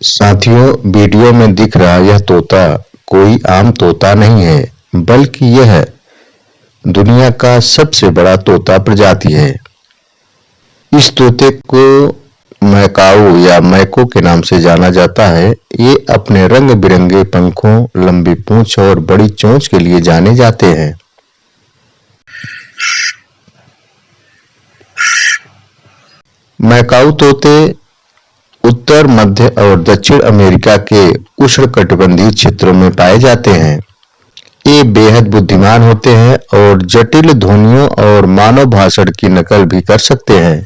साथियों, वीडियो में दिख रहा यह तोता कोई आम तोता नहीं है, बल्कि यह दुनिया का सबसे बड़ा तोता प्रजाति है। इस तोते को मैकाऊ या मैको के नाम से जाना जाता है। ये अपने रंग-बिरंगे पंखों, लंबी पूंछ और बड़ी चोंच के लिए जाने जाते हैं। मैकाऊ तोते उत्तर, मध्य और दक्षिण अमेरिका के उष्णकटिबंधीय क्षेत्रों में पाए जाते हैं। ये बेहद बुद्धिमान होते हैं और जटिल ध्वनियों और मानव भाषण की नकल भी कर सकते हैं।